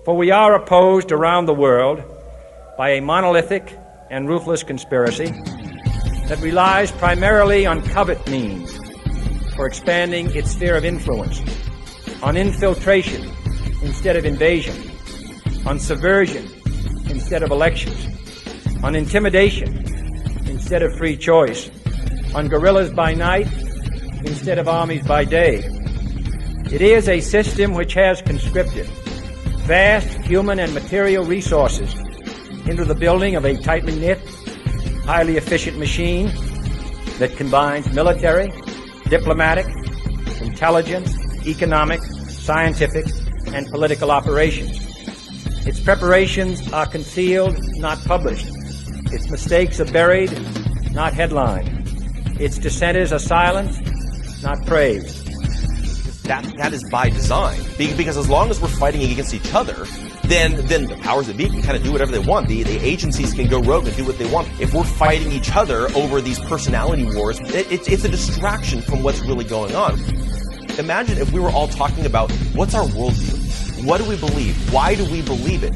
For we are opposed around the world by a monolithic and ruthless conspiracy that relies primarily on covert means for expanding its sphere of influence, on infiltration instead of invasion, on subversion instead of elections, on intimidation instead of free choice, on guerrillas by night instead of armies by day. It is a system which has conscripted vast human and material resources into the building of a tightly knit, highly efficient machine that combines military, diplomatic, intelligence, economic, scientific, and political operations. Its preparations are concealed, not published. Its mistakes are buried, not headlined. Its dissenters are silenced, not praised. That is by design, because as long as we're fighting against each other, then the powers that be can kind of do whatever they want. The agencies can go rogue and do what they want. If we're fighting each other over these personality wars, it's a distraction from what's really going on. Imagine if we were all talking about what's our worldview, what do we believe, why do we believe it?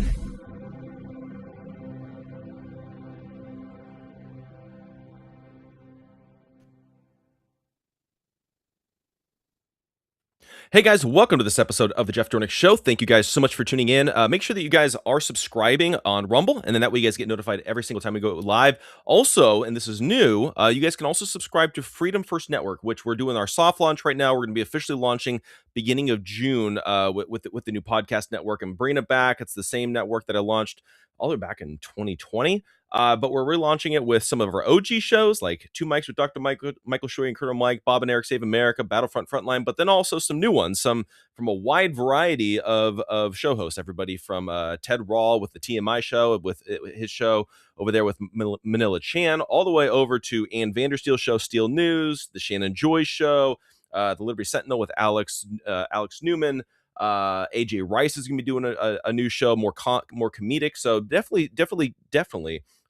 Hey guys, welcome to this episode of the Jeff Dornik Show. Thank you guys so much for tuning in. Make sure that you guys are subscribing on Rumble, and then that way you guys get notified every single time we go live. Also, and this is new, you guys can also subscribe to Freedom First Network, which we're doing our soft launch right now. We're going to be officially launching beginning of June with the new podcast network and bringing it back. It's the same network that I launched all the way back in 2020. But we're relaunching it with some of our OG shows, like Two Mics with Dr. Michael Shoy and Colonel Mike, Bob and Eric Save America, Battlefront Frontline, but then also some new ones, some from a wide variety of show hosts. Everybody from Ted Rawl with the TMI show, with his show over there with Manila Chan, all the way over to Ann Vandersteel show, Steel News, the Shannon Joy show, the Liberty Sentinel with Alex Newman. AJ Rice is going to be doing a new show, more comedic. So definitely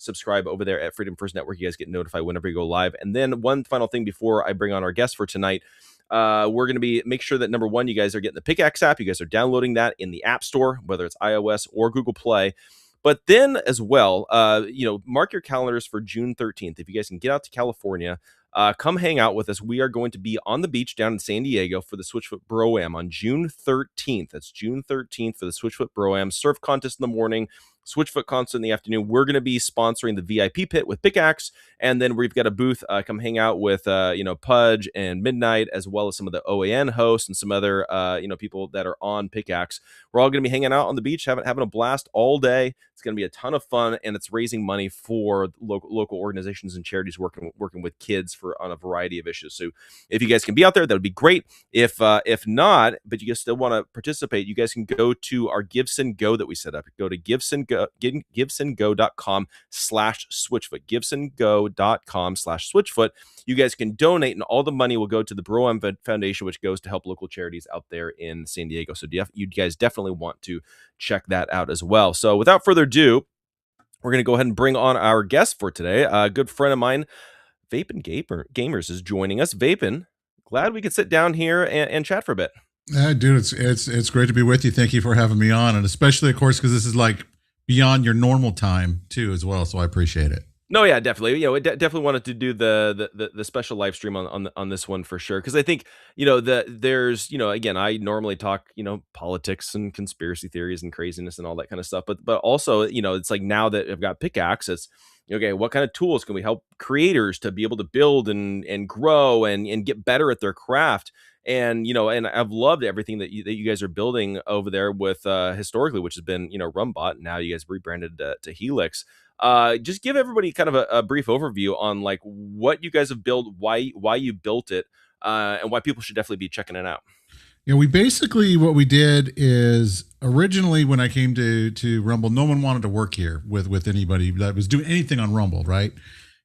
subscribe over there at Freedom First Network. You guys get notified whenever you go live. And then one final thing before I bring on our guest for tonight, we're going to make sure that number one, you guys are getting the Pickaxe app. You guys are downloading that in the App Store, whether it's iOS or Google Play. But then as well, mark your calendars for June 13th. If you guys can get out to California, come hang out with us. We are going to be on the beach down in San Diego for the Switchfoot Bro-Am on June 13th. That's June 13th for the Switchfoot Bro-Am. Surf contest in the morning, Switchfoot concert in the afternoon. We're going to be sponsoring the VIP pit with Pickaxe, and then we've got a booth. Come hang out with Pudge and Midnight, as well as some of the OAN hosts and some other people that are on Pickaxe. We're all going to be hanging out on the beach, having a blast all day. It's going to be a ton of fun, and it's raising money for local organizations and charities working with kids on a variety of issues. So if you guys can be out there, that would be great. If not, but you guys still want to participate, you guys can go to our GiveSend Go that we set up. Go to givesendgo.com/switchfoot. givesendgo.com/switchfoot. You guys can donate, and all the money will go to the Bro-Am Foundation, which goes to help local charities out there in San Diego. So you guys definitely want to check that out as well. So without further ado, we're going to go ahead and bring on our guest for today. A good friend of mine, VapinGamers, is joining us. Vapin, glad we could sit down here and chat for a bit. Dude, it's great to be with you. Thank you for having me on, and especially, of course, because this is like beyond your normal time too, as well. So I appreciate it. No, yeah, definitely. We definitely wanted to do the special live stream on this one for sure, because I think there's again, I normally talk politics and conspiracy theories and craziness and all that kind of stuff, but also it's like now that I've got Pickaxe, it's okay, what kind of tools can we help creators to be able to build and grow and get better at their craft. And I've loved everything that you guys are building over there with historically, which has been RumBot. Now you guys rebranded to Helix. Just give everybody kind of a brief overview on like what you guys have built, why you built it, and why people should definitely be checking it out. Yeah, what we did is originally when I came to Rumble, no one wanted to work here with anybody that was doing anything on Rumble, right?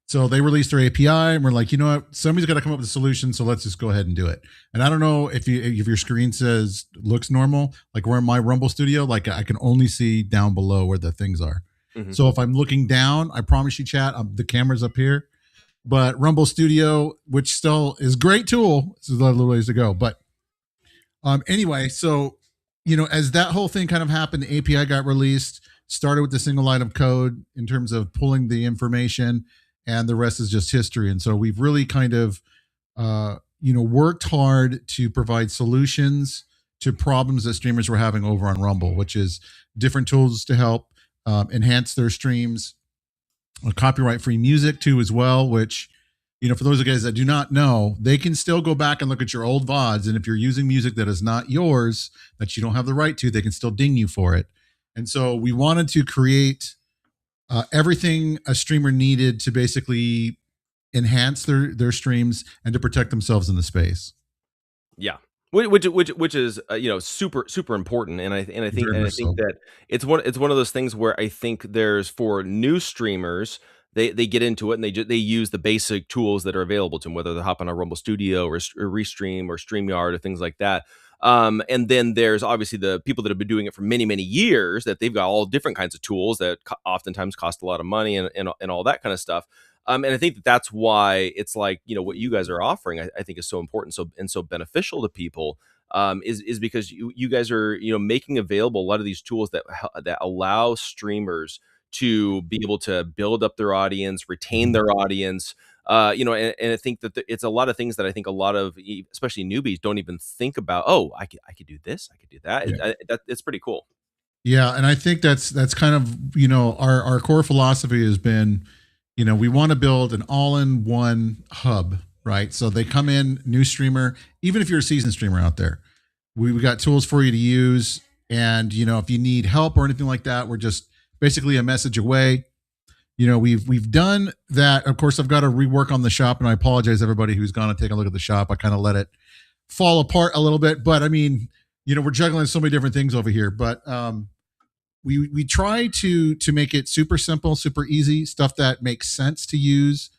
So they released their API, and we're like, you know what? Somebody's got to come up with a solution, so let's just go ahead and do it. And I don't know if your screen looks normal, like we're in my Rumble studio, like I can only see down below where the things are. Mm-hmm. So if I'm looking down, I promise you, chat, the camera's up here. But Rumble Studio, which still is a great tool, this is a little ways to go. But anyway, so as that whole thing kind of happened, the API got released, started with the single line of code in terms of pulling the information, and the rest is just history. And so we've really kind of, worked hard to provide solutions to problems that streamers were having over on Rumble, which is different tools to help enhance their streams, copyright-free music too as well, which, for those of you guys that do not know, they can still go back and look at your old VODs. And if you're using music that is not yours, that you don't have the right to, they can still ding you for it. And so we wanted to create everything a streamer needed to basically enhance their streams and to protect themselves in the space. Yeah. Which is super important, and I think that it's one of those things where I think there's, for new streamers, they get into it and they use the basic tools that are available to them, whether they're hopping on Rumble Studio or Restream or StreamYard or things like that. And then there's obviously the people that have been doing it for many years, that they've got all different kinds of tools that oftentimes cost a lot of money and all that kind of stuff. And I think that's why it's like, what you guys are offering, I think is so important, so beneficial to people, is because you guys are, making available a lot of these tools that allow streamers to be able to build up their audience, retain their audience, and I think that it's a lot of things that I think a lot of, especially newbies, don't even think about. Oh, I could do this, I could do that. Yeah. It's pretty cool. Yeah, and I think that's kind of, our core philosophy has been, we want to build an all-in-one hub, right? So they come in, new streamer, even if you're a seasoned streamer out there, we got tools for you to use. And, if you need help or anything like that, we're just basically a message away. We've done that. Of course, I've got to rework on the shop, and I apologize everybody who's gone to take a look at the shop. I kind of let it fall apart a little bit, but I mean, we're juggling so many different things over here, but, we try to make it super simple, super easy, stuff that makes sense to use,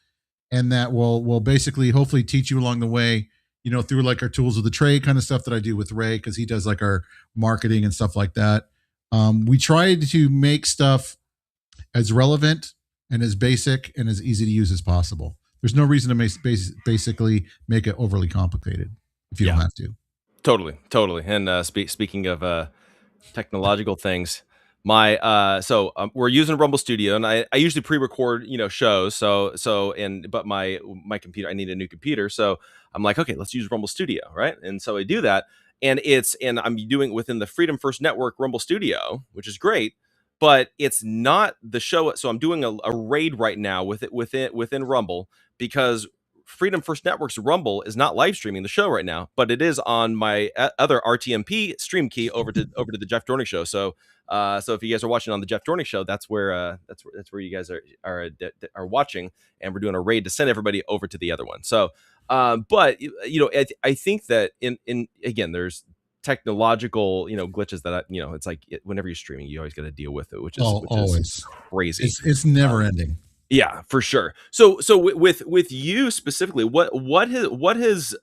and that will basically hopefully teach you along the way, through like our tools of the trade kind of stuff that I do with Ray, because he does like our marketing and stuff like that. We try to make stuff as relevant and as basic and as easy to use as possible. There's no reason to basically make it overly complicated if you don't have to. Totally. And speaking of technological things, we're using Rumble Studio, and I usually pre-record shows, but my computer, I need a new computer, so I'm like, okay, let's use Rumble Studio, right? And so I do that, and I'm doing it within the Freedom First Network Rumble Studio, which is great, but it's not the show. So I'm doing a raid right now within Rumble, because Freedom First Network's Rumble is not live streaming the show right now, but it is on my other RTMP stream key over to the Jeff Dornik Show. So if you guys are watching on the Jeff Dornik Show, that's where you guys are watching, and we're doing a raid to send everybody over to the other one. So, but I think that in again, there's technological glitches that it's like whenever you're streaming, you always got to deal with it, which is crazy. It's never ending. Yeah, for sure. So with you specifically, what has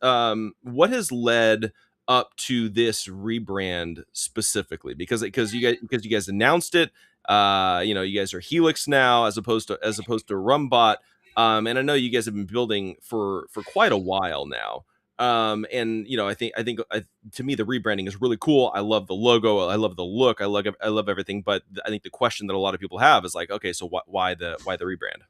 led up to this rebrand specifically? Because you guys announced it. You guys are Helix now as opposed to RumBot. And I know you guys have been building for quite a while now. And I think to me the rebranding is really cool. I love the logo. I love the look. I love everything. But I think the question that a lot of people have is like, okay, so why the rebrand?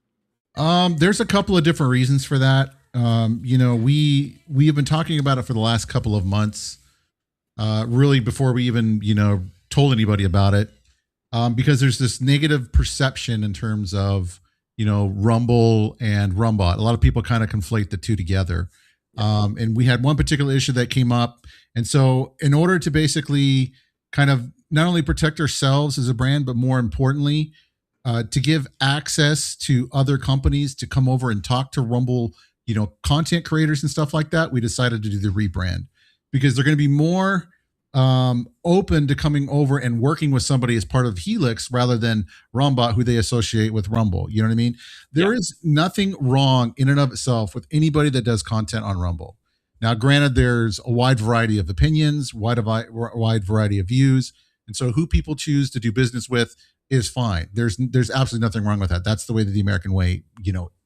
There's a couple of different reasons for that. We have been talking about it for the last couple of months, really before we even told anybody about it, because there's this negative perception in terms of Rumble and RumBot. A lot of people kind of conflate the two together. And we had one particular issue that came up. And so in order to basically kind of not only protect ourselves as a brand, but more importantly, to give access to other companies to come over and talk to Rumble, content creators and stuff like that, we decided to do the rebrand because they're going to be more open to coming over and working with somebody as part of Helix rather than RumBot, who they associate with Rumble. You know what I mean? There is nothing wrong in and of itself with anybody that does content on Rumble. Now, granted, there's a wide variety of opinions, wide variety of views. And so who people choose to do business with is fine. There's absolutely nothing wrong with that. That's the way that the American way,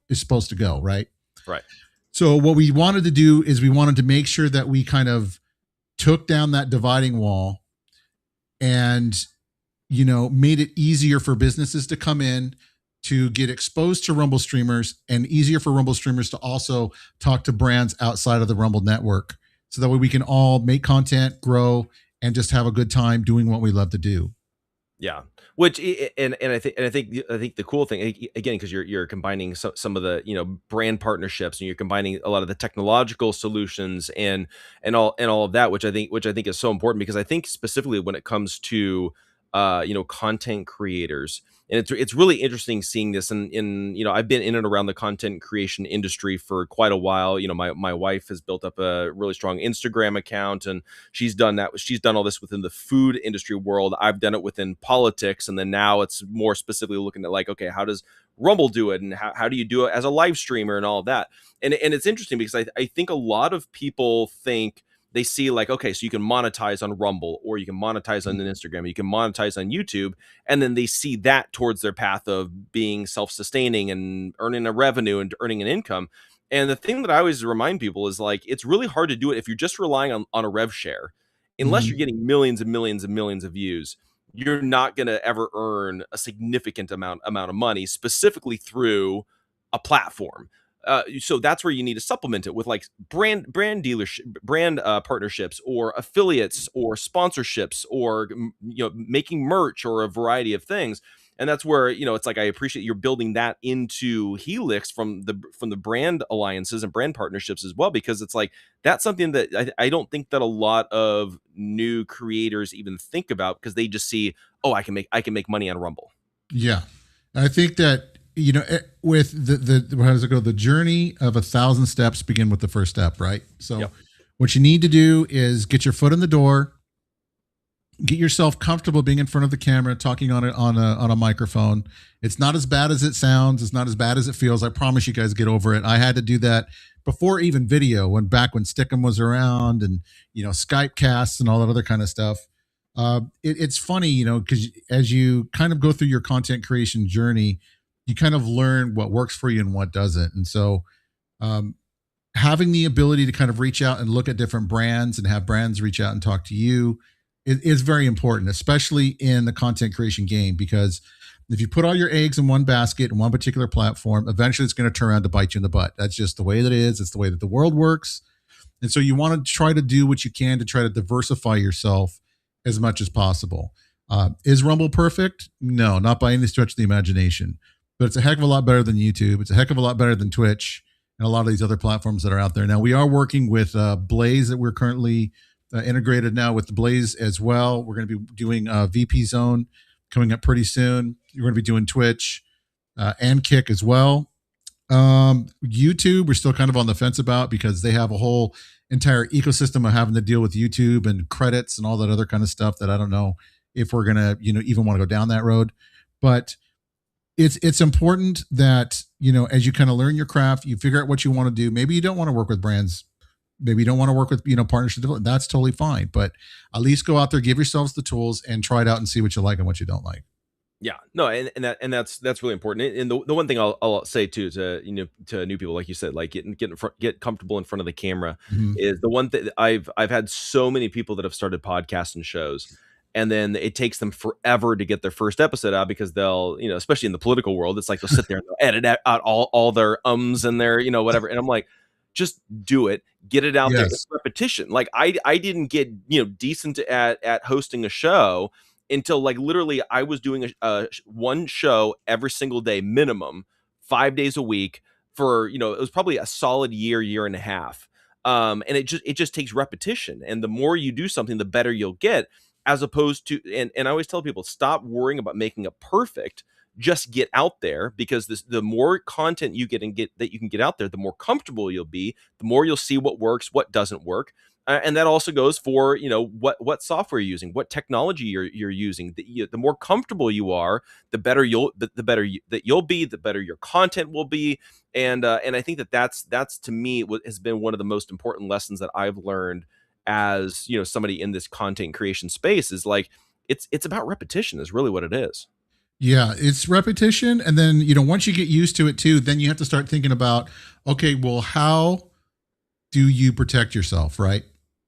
is supposed to go, right? Right. So what we wanted to do is we wanted to make sure that we kind of took down that dividing wall and, made it easier for businesses to come in to get exposed to Rumble streamers, and easier for Rumble streamers to also talk to brands outside of the Rumble network. So that way we can all make content, grow, and just have a good time doing what we love to do. Yeah. Which I think the cool thing, again, because you're combining some of the brand partnerships, and you're combining a lot of the technological solutions and all of that, which I think is so important, because I think specifically when it comes to content creators, and it's really interesting seeing this, and I've been in and around the content creation industry for quite a while. My wife has built up a really strong Instagram account, and she's done all this within the food industry world. I've done it within politics, and then now it's more specifically looking at, like, okay, how does Rumble do it, and how do you do it as a live streamer, and all of that. And it's interesting because I think a lot of people think, they see like, okay, so you can monetize on Rumble, or you can monetize on Instagram, you can monetize on YouTube, and then they see that towards their path of being self-sustaining and earning a revenue and earning an income. And the thing that I always remind people is, like, it's really hard to do it if you're just relying on a rev share. Unless you're getting millions and millions and millions of views, you're not going to ever earn a significant amount of money, specifically through a platform. So that's where you need to supplement it with, like, brand dealership, brand partnerships, or affiliates, or sponsorships, or making merch, or a variety of things. And that's where it's like, I appreciate you're building that into Helix from the brand alliances and brand partnerships as well, because it's like, that's something that I don't think that a lot of new creators even think about, because they just see, oh, I can make money on Rumble. Yeah, I think that with the how does it go? The journey of 1,000 steps begin with the first step, right? So Yep. What you need to do is get your foot in the door, get yourself comfortable being in front of the camera, talking on a microphone. It's not as bad as it sounds. It's not as bad as it feels. I promise you guys, get over it. I had to do that before even video, back when Stickum was around, and Skype casts and all that other kind of stuff. It's funny, because as you kind of go through your content creation journey, you kind of learn what works for you and what doesn't. And so having the ability to kind of reach out and look at different brands, and have brands reach out and talk to you is very important, especially in the content creation game, because if you put all your eggs in one basket in one particular platform, eventually it's going to turn around to bite you in the butt. That's just the way that it is. It's the way that the world works. And so you want to try to do what you can to try to diversify yourself as much as possible. Is Rumble perfect? No, not by any stretch of the imagination. But it's a heck of a lot better than YouTube. It's a heck of a lot better than Twitch and a lot of these other platforms that are out there. Now, we are working with Blaze, that we're currently integrated now with the Blaze as well. We're going to be doing VP Zone coming up pretty soon. You're going to be doing Twitch and Kick as well. YouTube, we're still kind of on the fence about, because they have a whole entire ecosystem of having to deal with YouTube and credits and all that other kind of stuff that I don't know if we're going to even want to go down that road. But it's important that, as you kind of learn your craft, you figure out what you want to do. Maybe you don't want to work with brands. Maybe you don't want to work with, partnership development. That's totally fine. But at least go out there, give yourselves the tools, and try it out and see what you like and what you don't like. Yeah, no, and that's really important. And the one thing I'll say too, to new people, like you said, like get comfortable in front of the camera, is the one thing. I've had so many people that have started podcasts and shows, and then it takes them forever to get their first episode out, because they'll, especially in the political world, it's like they'll sit there and they'll edit out all their ums and their whatever, and I'm like, just do it, get it out there. It's repetition. Like I didn't get decent at hosting a show until, like, literally I was doing one show every single day, minimum 5 days a week for it was probably a solid year and a half. And it just takes repetition, and the more you do something, the better you'll get. As opposed to, and I always tell people, stop worrying about making it perfect. Just get out there, because the more content you get that you can get out there, the more comfortable you'll be, the more you'll see what works, what doesn't work. And that also goes for, what software you're using, what technology you're using. The more comfortable you are, the better you'll be, the better your content will be. And I think that's to me what has been one of the most important lessons that I've learned as somebody in this content creation space, is like, it's about repetition is really what it is. Yeah, it's repetition. And then, once you get used to it too, then you have to start thinking about, okay, well, how do you protect yourself, right?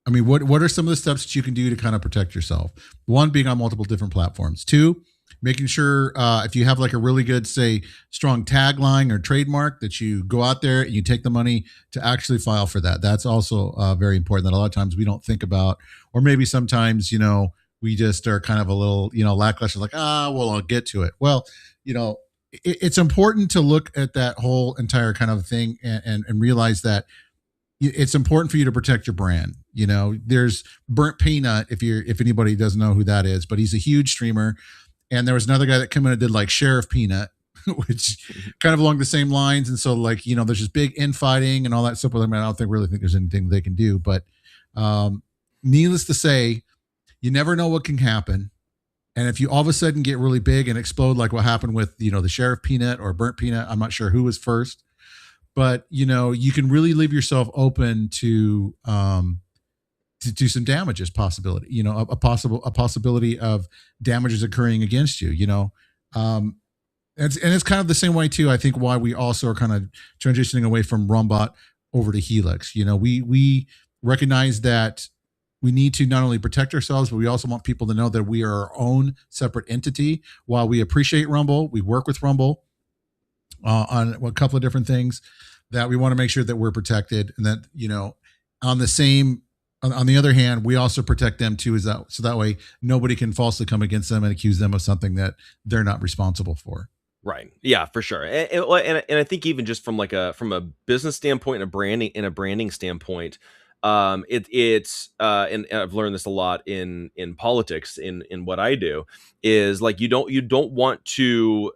I mean, what are some of the steps that you can do to kind of protect yourself? One, being on multiple different platforms. Two, making sure if you have like a really good, say, strong tagline or trademark, that you go out there and you take the money to actually file for that. That's also very important, that a lot of times we don't think about, or maybe sometimes, we just are kind of a little, lackluster, like, well, I'll get to it. Well, it's important to look at that whole entire kind of thing and realize that it's important for you to protect your brand. There's Burnt Peanut, if anybody doesn't know who that is, but he's a huge streamer. And there was another guy that came in and did like Sheriff Peanut, which kind of along the same lines. And so like, there's this big infighting and all that stuff with them. I don't really think there's anything they can do, but needless to say, you never know what can happen. And if you all of a sudden get really big and explode, like what happened with, the Sheriff Peanut or Burnt Peanut, I'm not sure who was first, but you can really leave yourself open to do some damages possibility, a possibility of damages occurring against you, and it's kind of the same way too. I think why we also are kind of transitioning away from RumBot over to Helix. We recognize that we need to not only protect ourselves, but we also want people to know that we are our own separate entity. While we appreciate Rumble, we work with Rumble on a couple of different things, that we want to make sure that we're protected, and that, on the other hand, we also protect them too, so that way nobody can falsely come against them and accuse them of something that they're not responsible for. Right. Yeah, for sure. And I think even just from from a business standpoint and a branding standpoint, it's and I've learned this a lot in politics in what I do, is like you don't want to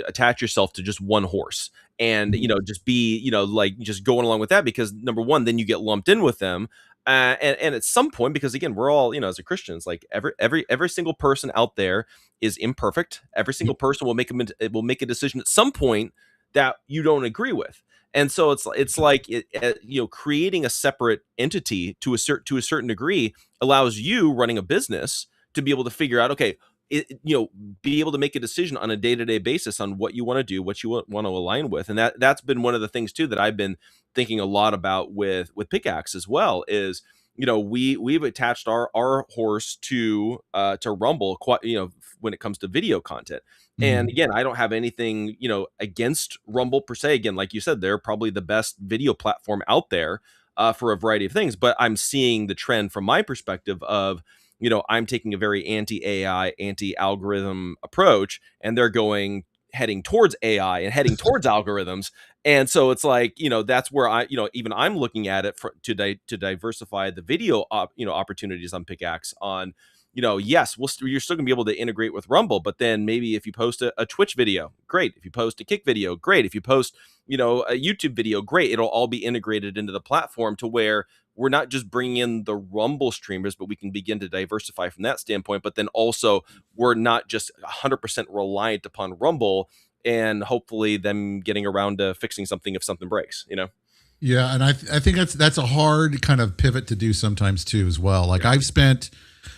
attach yourself to just one horse and just be like just going along with that, because number one, then you get lumped in with them. And at some point, because again, we're all, as a Christians, like every single person out there is imperfect. Every single person will make a decision at some point that you don't agree with. And so it's like creating a separate entity to a certain degree allows you, running a business, to be able to figure out, okay, be able to make a decision on a day-to-day basis on what you want to do, what you want to align with. And that's been one of the things too that I've been thinking a lot about with Pickaxe as well, is we've attached our horse to Rumble quite, when it comes to video content. And again, I don't have anything against Rumble per se. Again, like you said, they're probably the best video platform out there for a variety of things, but I'm seeing the trend from my perspective of I'm taking a very anti-AI, anti-algorithm approach, and they're heading towards AI and heading towards algorithms. And so it's like, that's where even I'm looking at it to diversify the video opportunities on Pickaxe on, yes, you're still gonna be able to integrate with Rumble, but then maybe if you post a Twitch video, great. If you post a Kick video, great. If you post, a YouTube video, great. It'll all be integrated into the platform to where we're not just bringing in the Rumble streamers, but we can begin to diversify from that standpoint. But then also we're not just 100% reliant upon Rumble and hopefully them getting around to fixing something if something breaks, Yeah. And I think that's a hard kind of pivot to do sometimes too, as well. Like I've spent,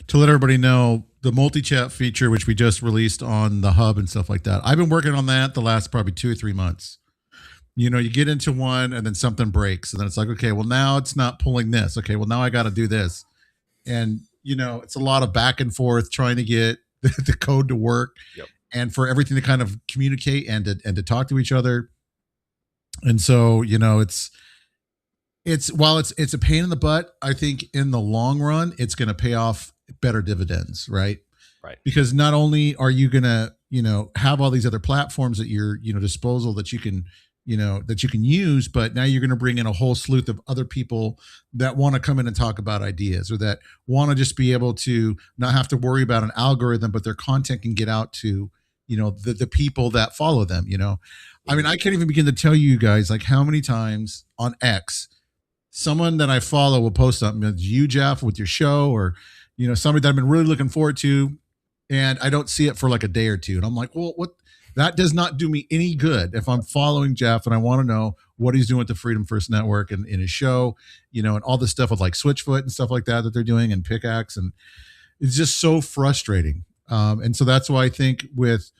to let everybody know, the multi-chat feature, which we just released on the hub and stuff like that, I've been working on that the last probably 2 or 3 months. You get into one and then something breaks, and then it's like, okay, well now it's not pulling this. Okay, well now I got to do this. And, it's a lot of back and forth trying to get the code to work. Yep. And for everything to kind of communicate and to talk to each other. And so, while it's a pain in the butt, I think in the long run, it's going to pay off better dividends, right? Right. Because not only are you going to, have all these other platforms at your, disposal that you can, that you can use, but now you're going to bring in a whole slew of other people that want to come in and talk about ideas, or that want to just be able to not have to worry about an algorithm, but their content can get out to, the people that follow them, I mean, I can't even begin to tell you guys like how many times on X, someone that I follow will post something, it's you, Jeff, with your show, or, somebody that I've been really looking forward to, and I don't see it for like a day or two. And I'm like, well, what? That does not do me any good if I'm following Jeff and I want to know what he's doing with the Freedom First Network and in his show, and all the stuff with like Switchfoot and stuff like that they're doing, and Pickaxe. And it's just so frustrating. And so that's why I think with,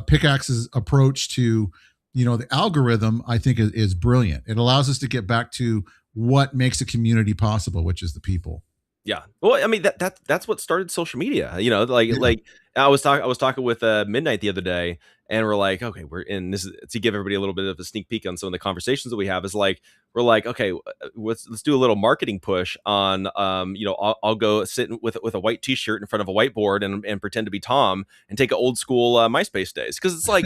Pickaxe's approach to, the algorithm, I think is brilliant. It allows us to get back to what makes a community possible, which is the people. Yeah. Well, I mean that's what started social media. You know, like I was talking with Midnight the other day, and we're like, okay, we're in this is, to give everybody a little bit of a sneak peek on some of the conversations that we have. Is like we're like, okay, let's do a little marketing push on you know, I'll go sit with a white T-shirt in front of a whiteboard and pretend to be Tom and take an old school MySpace days, because it's like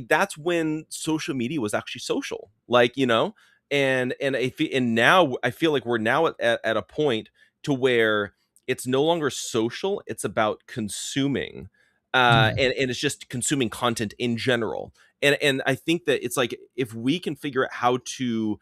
that's when social media was actually social, like, you know. And now I feel like we're now at a point to where it's no longer social, it's about consuming, and it's just consuming content in general. And I think that it's like, if we can figure out how to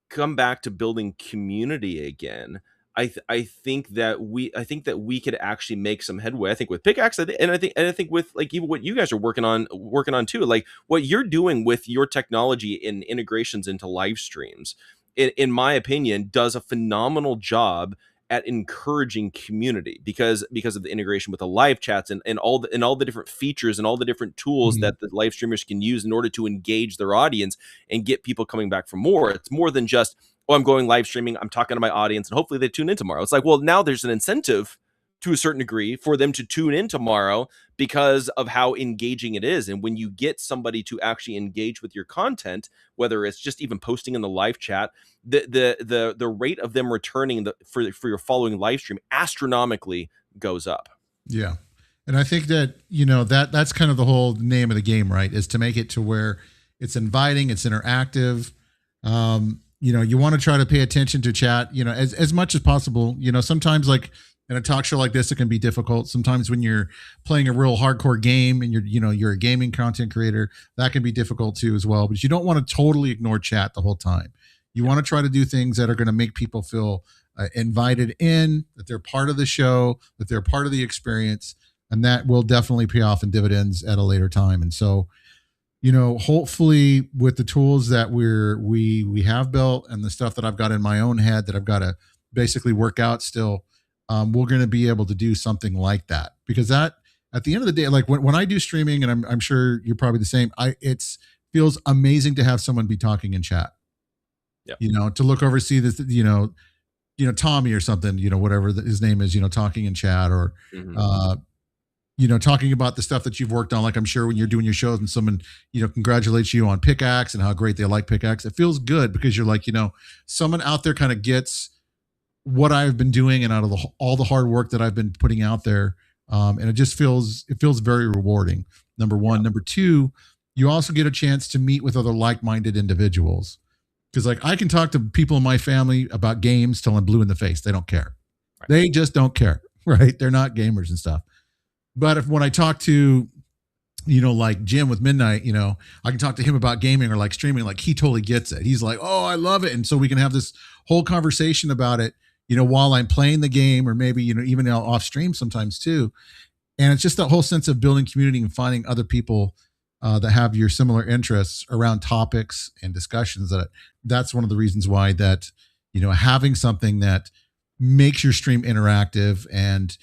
come back to building community again, I think that we could actually make some headway. I think with Pickaxe, and I think with like even what you guys are working on too, like what you're doing with your technology and integrations into live streams, in my opinion, does a phenomenal job at encouraging community, because of the integration with the live chats and all the different features and all the different tools that the live streamers can use in order to engage their audience and get people coming back for more. It's more than just, oh, I'm going live streaming, I'm talking to my audience, and hopefully they tune in tomorrow. It's like, well, now there's an incentive to a certain degree for them to tune in tomorrow because of how engaging it is. And when you get somebody to actually engage with your content, whether it's just even posting in the live chat, the rate of them returning for your following live stream astronomically goes up. Yeah. And I think that, you know, that's kind of the whole name of the game, right? Is to make it to where it's inviting, it's interactive. You know, you want to try to pay attention to chat, you know, as much as possible. You know, sometimes like in a talk show like this, it can be difficult. Sometimes when you're playing a real hardcore game and you're a gaming content creator, that can be difficult too as well. But you don't want to totally ignore chat the whole time. You want to try to do things that are going to make people feel invited in, that they're part of the show, that they're part of the experience, and that will definitely pay off in dividends at a later time. And so, you know, hopefully with the tools that we have built and the stuff that I've got in my own head that I've got to basically work out still, we're going to be able to do something like that. Because that, at the end of the day, like when I do streaming, and I'm sure you're probably the same, it's feels amazing to have someone be talking in chat. Yeah. You know, to look over, see this, you know, Tommy or something, you know, whatever his name is, you know, talking in chat, or, you know, talking about the stuff that you've worked on. Like, I'm sure when you're doing your shows and someone, you know, congratulates you on Pickaxe and how great they like Pickaxe, it feels good because you're like, you know, someone out there kind of gets what I've been doing and out of all the hard work that I've been putting out there. And it feels very rewarding. Number one. Yeah. Number two, you also get a chance to meet with other like-minded individuals. Because like I can talk to people in my family about games till I'm blue in the face. They don't care. Right. They just don't care, right? They're not gamers and stuff. But when I talk to, you know, like Jim with Midnight, you know, I can talk to him about gaming or like streaming. Like he totally gets it. He's like, oh, I love it. And so we can have this whole conversation about it, you know, while I'm playing the game, or maybe, you know, even off stream sometimes too. And it's just that whole sense of building community and finding other people that have your similar interests around topics and discussions. That's one of the reasons why that, you know, having something that makes your stream interactive and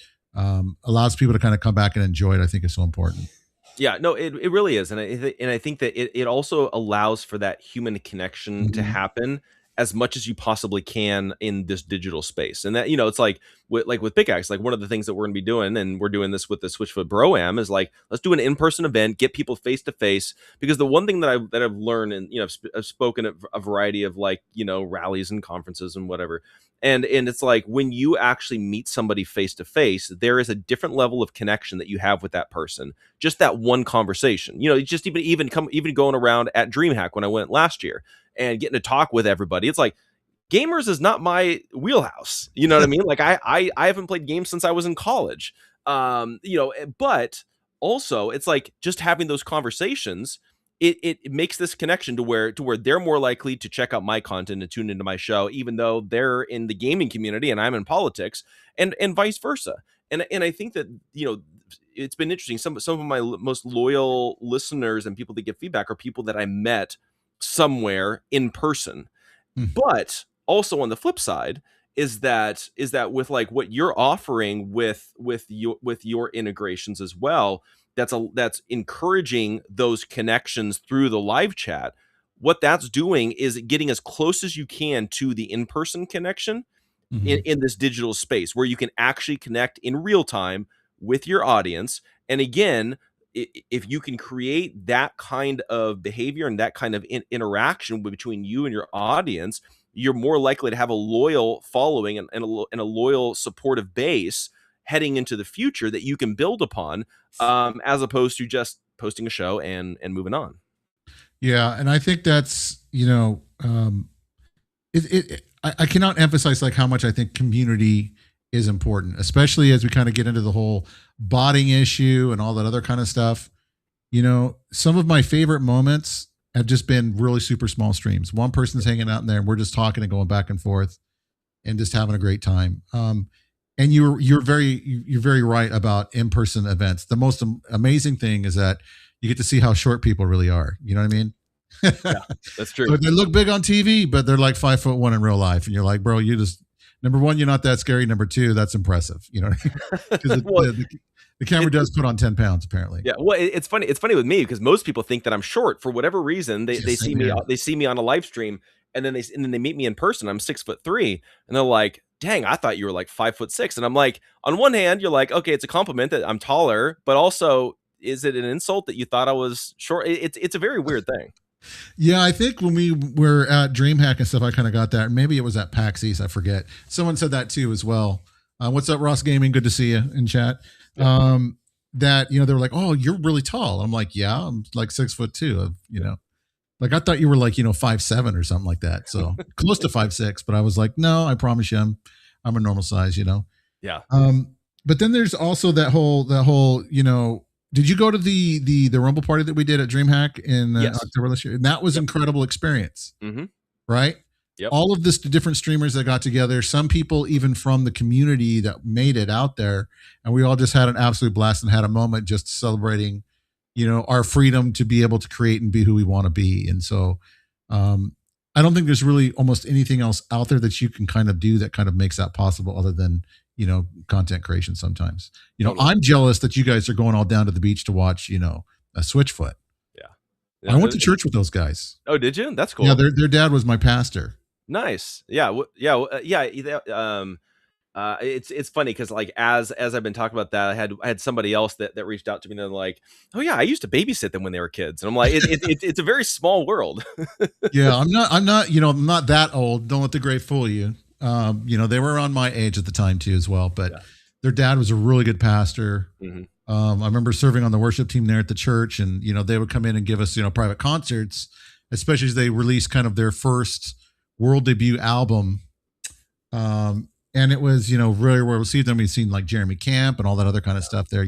allows people to kind of come back and enjoy it, I think is so important. Yeah, no, it really is. And I think that it also allows for that human connection to happen as much as you possibly can in this digital space. And that, you know, it's like with Pickaxe, like one of the things that we're going to be doing, and we're doing this with the Switchfoot Bro-Am, is like, let's do an in-person event, get people face to face. Because the one thing that I've learned, and, you know, I've spoken at a variety of, like, you know, rallies and conferences and whatever. And it's like, when you actually meet somebody face to face, there is a different level of connection that you have with that person. Just that one conversation, you know, just even going around at DreamHack when I went last year and getting to talk with everybody. It's like, gamers is not my wheelhouse. You know what I mean? Like I haven't played games since I was in college. You know, but also it's like, just having those conversations, it makes this connection to where they're more likely to check out my content and tune into my show, even though they're in the gaming community and I'm in politics, and vice versa. And I think that, you know, it's been interesting. Some of my most loyal listeners and people that give feedback are people that I met somewhere in person. But also on the flip side is that with like what you're offering with your integrations as well, that's encouraging those connections through the live chat. what that's doing is getting as close as you can to the in-person connection in this digital space where you can actually connect in real time with your audience. And again, if you can create that kind of behavior and that kind of interaction between you and your audience, you're more likely to have a loyal following and a loyal supportive base heading into the future that you can build upon, as opposed to just posting a show and moving on. Yeah, and I think that's, I cannot emphasize like how much I think community is important, especially as we kind of get into the whole botting issue and all that other kind of stuff. Some of my favorite moments have just been really super small streams. One person's hanging out in there and we're just talking and going back and forth and just having a great time. And you're very right about in-person events. The most amazing thing is that you get to see how short people really are. You know what I mean? Yeah, that's true. So they look big on TV, but they're like 5'1" in real life. And you're like, bro, you just, number one, you're not that scary. Number two, that's impressive. You know what I mean? Because the camera does put on 10 pounds apparently. Yeah. Well, it's funny. It's funny with me because most people think that I'm short for whatever reason. They see me on a live stream and then they meet me in person. I'm 6'3" and they're like, dang, I thought you were like 5'6". And I'm like, on one hand, you're like, okay, it's a compliment that I'm taller, but also, is it an insult that you thought I was short? It's a very weird thing. Yeah, I think when we were at DreamHack and stuff, I kind of got that. Maybe it was at PAX East, I forget. Someone said that too as well. What's up, Ross Gaming? Good to see you in chat. That, they were like, oh, you're really tall. I'm like, yeah, I'm like 6'2", like I thought you were like, 5'7" or something like that. So close to 5'6", but I was like, no, I promise you I'm a normal size, Yeah. But then there's also that whole, did you go to the Rumble party that we did at DreamHack in October this year? And that was an incredible experience, right? Yep. All of this different streamers that got together, some people even from the community that made it out there, and we all just had an absolute blast and had a moment just celebrating, our freedom to be able to create and be who we want to be. And so, I don't think there's really almost anything else out there that you can kind of do that kind of makes that possible, other than content creation sometimes. I'm jealous that you guys are going all down to the beach to watch, a Switchfoot. Yeah. I went to church with those guys. Oh, did you? That's cool. Yeah, their dad was my pastor. Nice. Yeah. It's funny because like as I've been talking about that, I had somebody else that reached out to me and they're like, oh yeah, I used to babysit them when they were kids, and I'm like, it's a very small world. Yeah, I'm not I'm not that old. Don't let the gray fool you. They were around my age at the time too as well, but their dad was a really good pastor. I remember serving on the worship team there at the church, and they would come in and give us private concerts, especially as they released kind of their first world debut album. And it was really well received. Then we've seen like Jeremy Camp and all that other kind of stuff there,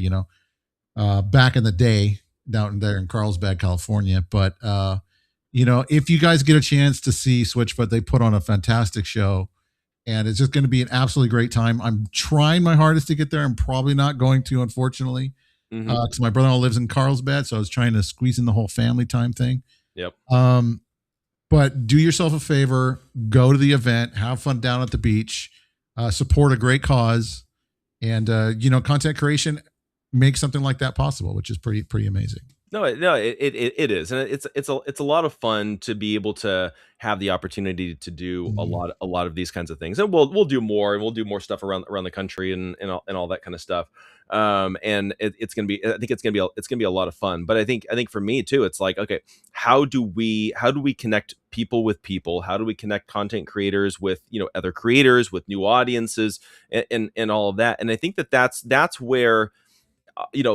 back in the day down there in Carlsbad, California. But if you guys get a chance to see Switchfoot, they put on a fantastic show. And it's just going to be an absolutely great time. I'm trying my hardest to get there. I'm probably not going to, unfortunately, because my brother-in-law lives in Carlsbad, so I was trying to squeeze in the whole family time thing. Yep. But do yourself a favor, go to the event, have fun down at the beach, support a great cause, and content creation makes something like that possible, which is pretty amazing. No, it is, and it's a lot of fun to be able to have the opportunity to do a lot of these kinds of things, and we'll do more, and we'll do more stuff around the country and all that kind of stuff. And it's gonna be, I think it's gonna be a lot of fun. But I think for me too, it's like, okay, how do we connect people with people? How do we connect content creators with other creators, with new audiences, and all of that? And I think that's where.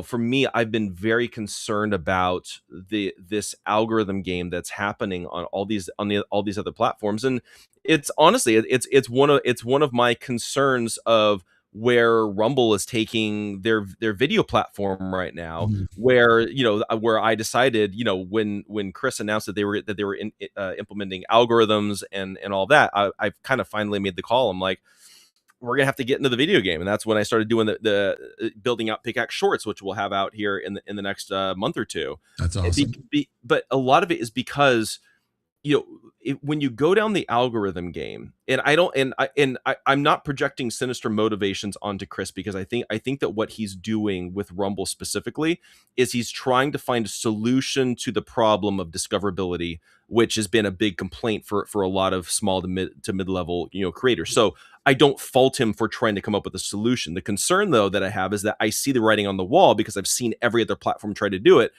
For me, I've been very concerned about this algorithm game that's happening on all these other platforms, and it's honestly it's one of my concerns of where Rumble is taking their video platform right now. Where I decided when Chris announced that they were implementing algorithms and all that, I've kind of finally made the call. I'm like, we're gonna have to get into the video game, and that's when I started doing the building out Pickaxe Shorts, which we'll have out here in the next month or two. That's awesome. But a lot of it is because when you go down the algorithm game, and I'm not projecting sinister motivations onto Chris, because I think that what he's doing with Rumble specifically is he's trying to find a solution to the problem of discoverability, which has been a big complaint for a lot of small to mid level creators. So I don't fault him for trying to come up with a solution. The concern, though, that I have is that I see the writing on the wall, because I've seen every other platform try to do it.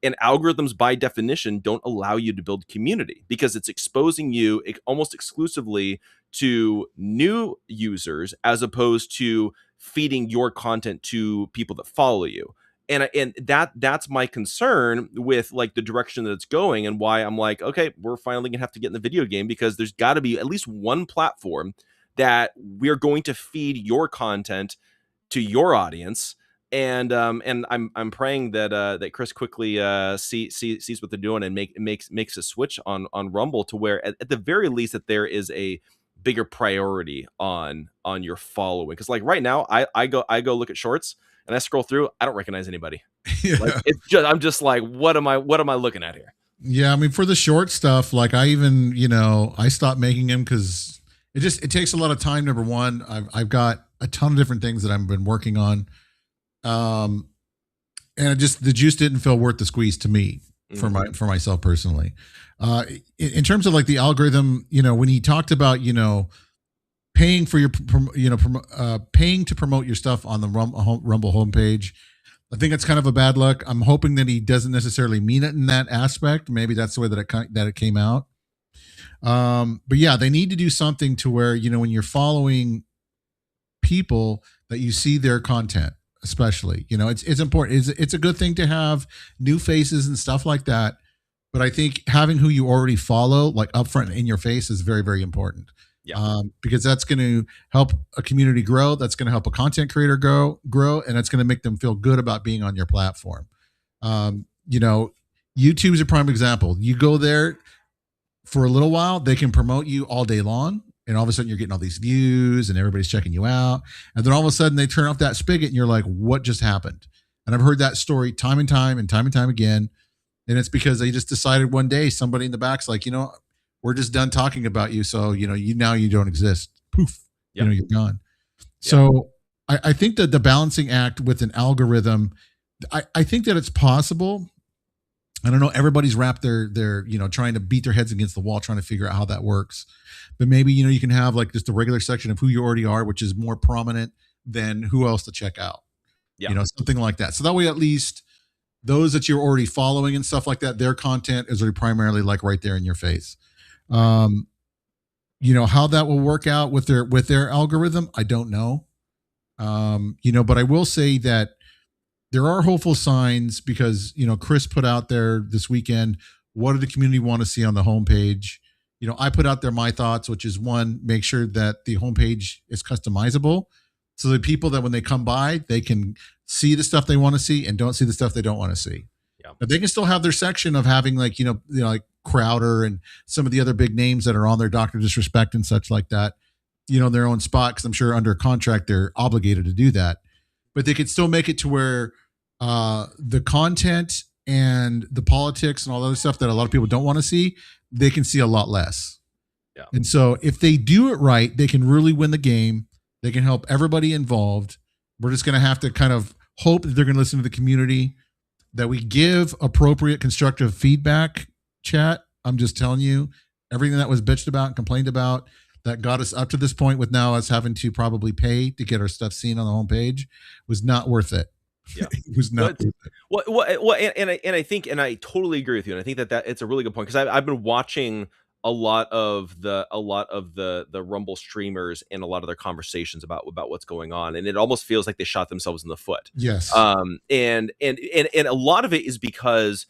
And algorithms, by definition, don't allow you to build community, because it's exposing you almost exclusively to new users, as opposed to feeding your content to people that follow you. And that's my concern with like the direction that it's going, and why I'm like, okay, we're finally gonna have to get in the video game, because there's got to be at least one platform that we're going to feed your content to your audience. And I'm praying that Chris quickly sees what they're doing and makes a switch on Rumble, to where at the very least that there is a bigger priority on your following. Because like right now, I go look at shorts and I scroll through, I don't recognize anybody. Yeah. Like, I'm just like, what am I looking at here? Yeah, I mean, for the short stuff, like I even I stopped making them because it takes a lot of time. Number one, I've got a ton of different things that I've been working on. And the juice didn't feel worth the squeeze to me for myself personally. In terms of like the algorithm, when he talked about, paying for your, paying to promote your stuff on the Rumble homepage, I think it's kind of a bad look. I'm hoping that he doesn't necessarily mean it in that aspect. Maybe that's the way that it came out. But yeah, they need to do something to where, when you're following people, that you see their content. Especially, it's important. It's a good thing to have new faces and stuff like that. But I think having who you already follow, like upfront in your face, is very, very important. Yeah. Because that's going to help a community grow. That's going to help a content creator grow, and that's going to make them feel good about being on your platform. YouTube's a prime example. You go there for a little while, they can promote you all day long. And all of a sudden you're getting all these views and everybody's checking you out. And then all of a sudden they turn off that spigot and you're like, what just happened? And I've heard that story time and time again. And it's because they just decided one day, somebody in the back's like, we're just done talking about you. So, you don't exist. Poof, yep. You're gone. Yep. So I think that the balancing act with an algorithm, I think that it's possible. I don't know. Everybody's wrapped their trying to beat their heads against the wall, trying to figure out how that works. But maybe, you can have like just a regular section of who you already are, which is more prominent than who else to check out. Yeah. Something like that. So that way, at least those that you're already following and stuff like that, their content is already primarily like right there in your face. How that will work out with their algorithm, I don't know. But I will say that there are hopeful signs, because, Chris put out there this weekend, what do the community want to see on the homepage? I put out there my thoughts, which is one, make sure that the homepage is customizable, so that people that when they come by, they can see the stuff they want to see and don't see the stuff they don't want to see. Yeah. But they can still have their section of having like, like Crowder and some of the other big names that are on there, Dr. Disrespect and such like that, their own spot. Cause I'm sure under contract, they're obligated to do that, but they could still make it to where the content and the politics and all the other stuff that a lot of people don't want to see, they can see a lot less. Yeah. And so if they do it right, they can really win the game. They can help everybody involved. We're just going to have to kind of hope that they're going to listen to the community, that we give appropriate constructive feedback. Chat, I'm just telling you, everything that was bitched about and complained about that got us up to this point, with now us having to probably pay to get our stuff seen on the homepage, was not worth it. Yeah, it was not. And I think, and I totally agree with you. And I think that it's a really good point, because I've been watching a lot of the Rumble streamers and a lot of their conversations about what's going on, and it almost feels like they shot themselves in the foot. Yes. And a lot of it is because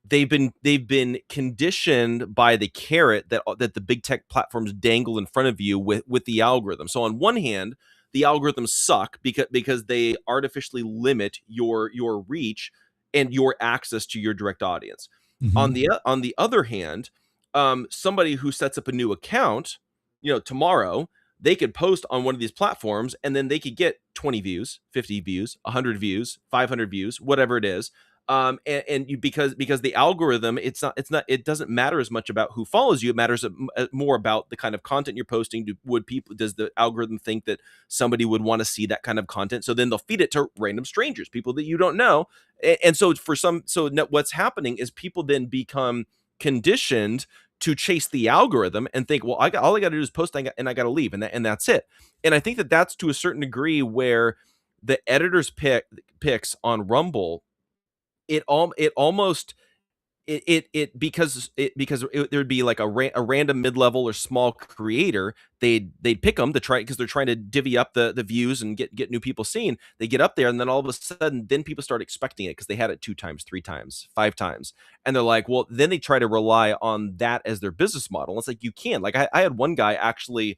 they've been conditioned by the carrot that the big tech platforms dangle in front of you with the algorithm. So on one hand, the algorithms suck because they artificially limit your reach and your access to your direct audience. Mm-hmm. On the other hand, somebody who sets up a new account, tomorrow, they could post on one of these platforms and then they could get 20 views, 50 views, 100 views, 500 views, whatever it is. And you, because the algorithm, it doesn't matter as much about who follows you. It matters more about the kind of content you're posting. Does the algorithm think that somebody would want to see that kind of content? So then they'll feed it to random strangers, people that you don't know. And so what's happening is people then become conditioned to chase the algorithm and think, well, all I got to do is post and I got to leave, and that's it. And I think that that's to a certain degree where the editor's picks on Rumble, it almost because there'd be like a random mid-level or small creator, they'd pick them to try, because they're trying to divvy up the views and get new people seen. They get up there, and then all of a sudden, then people start expecting it because they had it 2 times, 3 times, 5 times, and they're like, well, then they try to rely on that as their business model. It's like, you can't. Like, I had one guy actually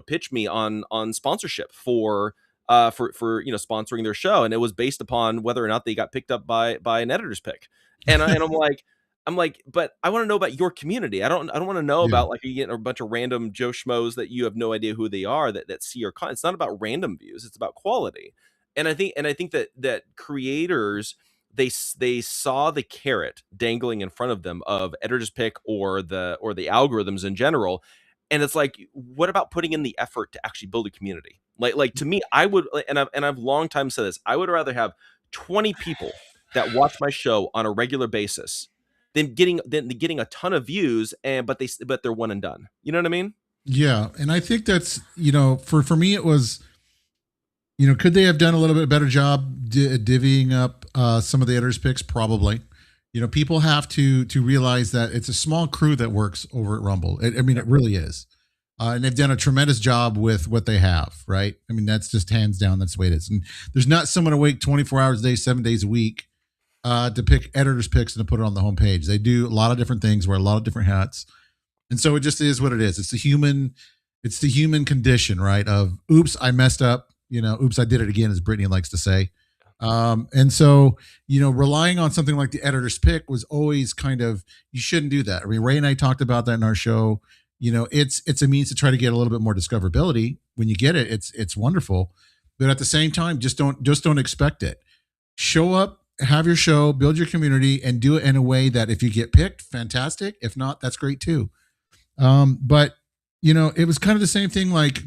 pitch me on sponsorship for sponsoring their show, and it was based upon whether or not they got picked up by an editor's pick. And I'm like, but I want to know about your community. I don't want to know about, like, you get a bunch of random Joe Schmoes that you have no idea who they are that see your content. It's not about random views. It's about quality. And I think that creators, they saw the carrot dangling in front of them of editor's pick or the algorithms in general. And it's like, what about putting in the effort to actually build a community? Like to me, I would, and I've long time said this, I would rather have 20 people that watch my show on a regular basis than getting a ton of views, but they're one and done. You know what I mean? Yeah. And I think that's, for me, it was, could they have done a little bit better job divvying up some of the editors' picks? Probably. People have to realize that it's a small crew that works over at Rumble. It really is. And they've done a tremendous job with what they have, right? I mean, that's just hands down. That's the way it is. And there's not someone awake 24 hours a day, 7 days a week to pick editors' picks and to put it on the homepage. They do a lot of different things, wear a lot of different hats. And so it just is what it is. It's the human condition, right? Of, oops, I messed up. Oops, I did it again, as Brittany likes to say. And so, relying on something like the editor's pick was always kind of, you shouldn't do that. I mean, Ray and I talked about that in our show. It's a means to try to get a little bit more discoverability. When you get it, it's wonderful. But at the same time, just don't expect it. Show up, have your show, build your community, and do it in a way that if you get picked, fantastic. If not, that's great too. But it was kind of the same thing. Like,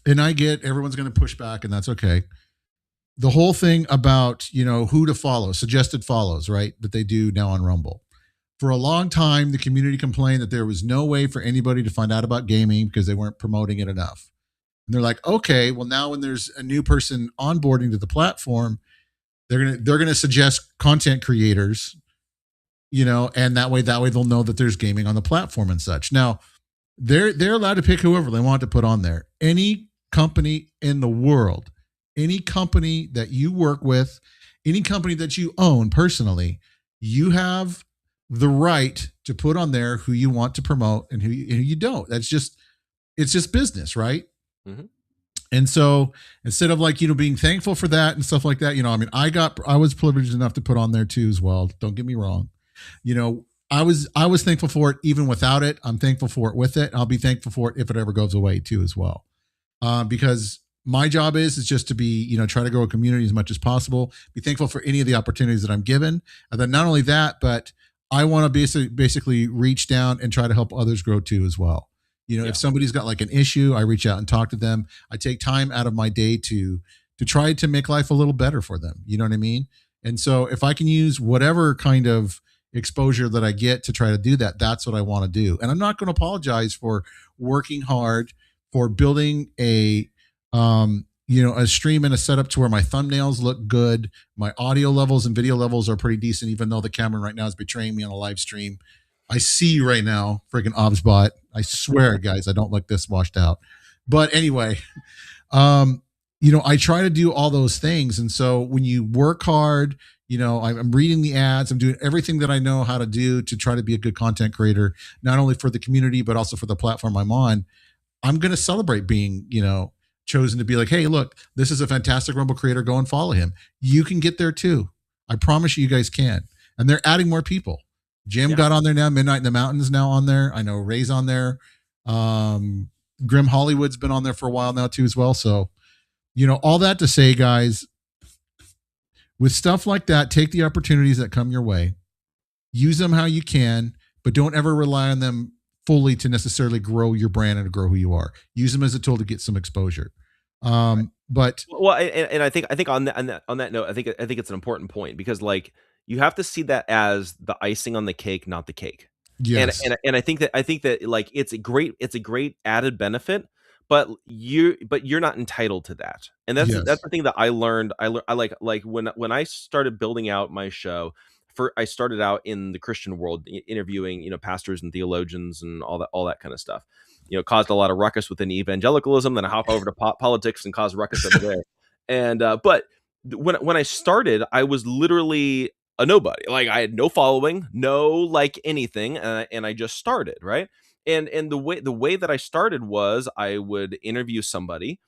and I get everyone's going to push back, and that's okay. The whole thing about, who to follow, suggested follows, right? That they do now on Rumble. For a long time, the community complained that there was no way for anybody to find out about gaming because they weren't promoting it enough. And they're like, okay, well, now when there's a new person onboarding to the platform, they're gonna suggest content creators, and that way they'll know that there's gaming on the platform and such. Now, they're allowed to pick whoever they want to put on there. Any company in the world, any company that you work with, any company that you own personally, you have the right to put on there who you want to promote and who you don't. It's just business, right? Mm-hmm. And so instead of being thankful for that and stuff like that, I was privileged enough to put on there too as well. Don't get me wrong. I was thankful for it even without it. I'm thankful for it with it. I'll be thankful for it if it ever goes away too as well. Because my job is just to be, try to grow a community as much as possible, be thankful for any of the opportunities that I'm given. And then not only that, but I want to basically reach down and try to help others grow too as well. If somebody's got like an issue, I reach out and talk to them. I take time out of my day to try to make life a little better for them. You know what I mean? And so if I can use whatever kind of exposure that I get to try to do that, that's what I want to do. And I'm not going to apologize for working hard, for building a stream and a setup to where my thumbnails look good. My audio levels and video levels are pretty decent, even though the camera right now is betraying me on a live stream. I see you right now, freaking ObsBot. I swear, guys, I don't look this washed out. But anyway, I try to do all those things. And so when you work hard, I'm reading the ads, I'm doing everything that I know how to do to try to be a good content creator, not only for the community, but also for the platform I'm on. I'm going to celebrate being, chosen to be like, hey, look, this is a fantastic Rumble creator. Go and follow him. You can get there too. I promise you guys can. And they're adding more people. Jim got on there now. Midnight in the Mountains now on there. I know Ray's on there. Grim Hollywood's been on there for a while now too as well. So, all that to say, guys, with stuff like that, take the opportunities that come your way, use them how you can, but don't ever rely on them fully to necessarily grow your brand and to grow who you are. Use them as a tool to get some exposure. But well, and I think on that note, I think it's an important point, because like you have to see that as the icing on the cake, not the cake. yes, And I think that like it's a great added benefit, but you're not entitled to that. And that's yes, the thing that I learned. I like when I started building out my show. I started out in the Christian world, interviewing pastors and theologians and all that kind of stuff. Caused a lot of ruckus within evangelicalism. Then I hop over to politics and cause ruckus over there. And but when I started, I was literally a nobody. Like I had no following, no like anything, and I just started, right. And the way that I started was I would interview somebody,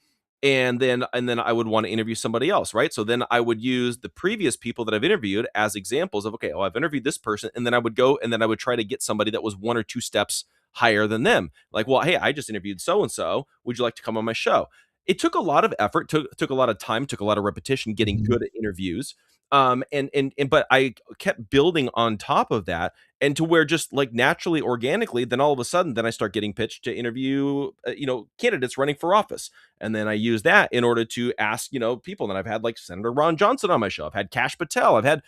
and then I would want to interview somebody else, right? So then I would use the previous people that I've interviewed as examples of, okay, oh, I've interviewed this person, and then I would go and then I would try to get somebody that was 1 or 2 steps higher than them. Like, well, hey, I just interviewed so and so. Would you like to come on my show? It took a lot of effort, took a lot of time, took a lot of repetition getting good at interviews. But I kept building on top of that, and to where just like naturally, organically, then all of a sudden, then I start getting pitched to interview, candidates running for office. And then I use that in order to ask, people. And I've had like Senator Ron Johnson on my show. I've had Kash Patel. I've had,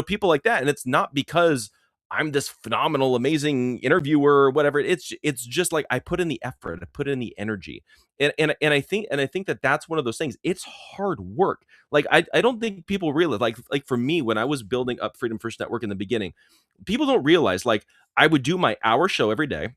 people like that. And it's not because I'm this phenomenal, amazing interviewer or whatever. It's just like I put in the effort, I put in the energy. And I think that that's one of those things. It's hard work. Like I don't think people realize, like for me, when I was building up Freedom First Network in the beginning, people don't realize, like, I would do my hour show every day,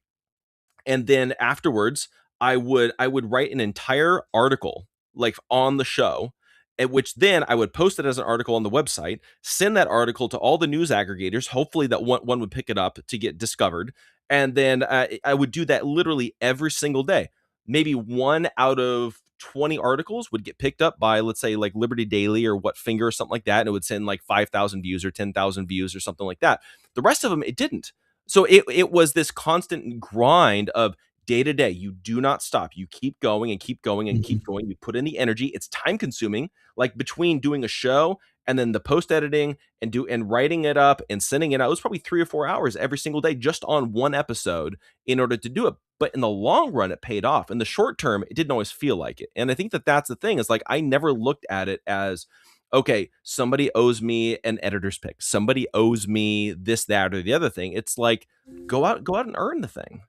and then afterwards I would write an entire article like on the show, at which then I would post it as an article on the website, send that article to all the news aggregators, hopefully that one would pick it up to get discovered, and then I would do that literally every single day. Maybe 1 out of 20 articles would get picked up by, let's say, like Liberty Daily or What Finger or something like that, and it would send like 5,000 views or 10,000 views or something like that. The rest of them, it didn't. So it was this constant grind of day to day. You do not stop. You keep going and keep going and keep going. You put in the energy. It's time consuming. Like between doing a show and then the post editing and writing it up and sending it out, it was probably 3 or 4 hours every single day just on one episode in order to do it. But in the long run, it paid off. In the short term, it didn't always feel like it. And I think that that's the thing, is like I never looked at it as, okay, somebody owes me an editor's pick. Somebody owes me this, that, or the other thing. It's like, go out and earn the thing,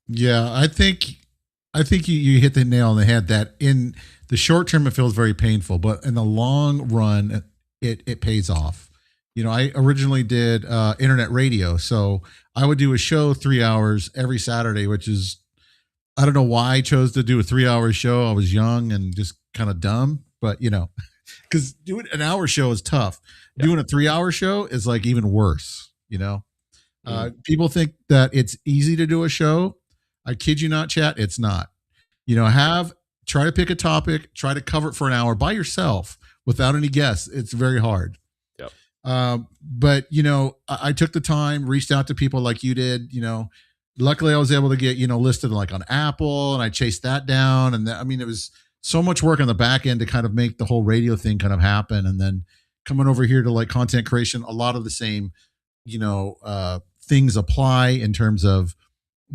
yeah. I think you hit the nail on the head that in the short term it feels very painful, but in the long run it pays off. I originally did internet radio, so I would do a show 3 hours every Saturday, which is, I don't know why I chose to do a 3-hour show. I was young and just kind of dumb, but because doing an hour show is tough. Yeah. Doing a 3-hour show is like even worse. People think that it's easy to do a show. I kid you not, chat. It's not. Try to pick a topic, try to cover it for an hour by yourself without any guests. It's very hard. Yep. But I took the time, reached out to people like you did. Luckily I was able to get listed like on Apple, and I chased that down. And it was so much work on the back end to kind of make the whole radio thing kind of happen. And then coming over here to like content creation, a lot of the same, things apply in terms of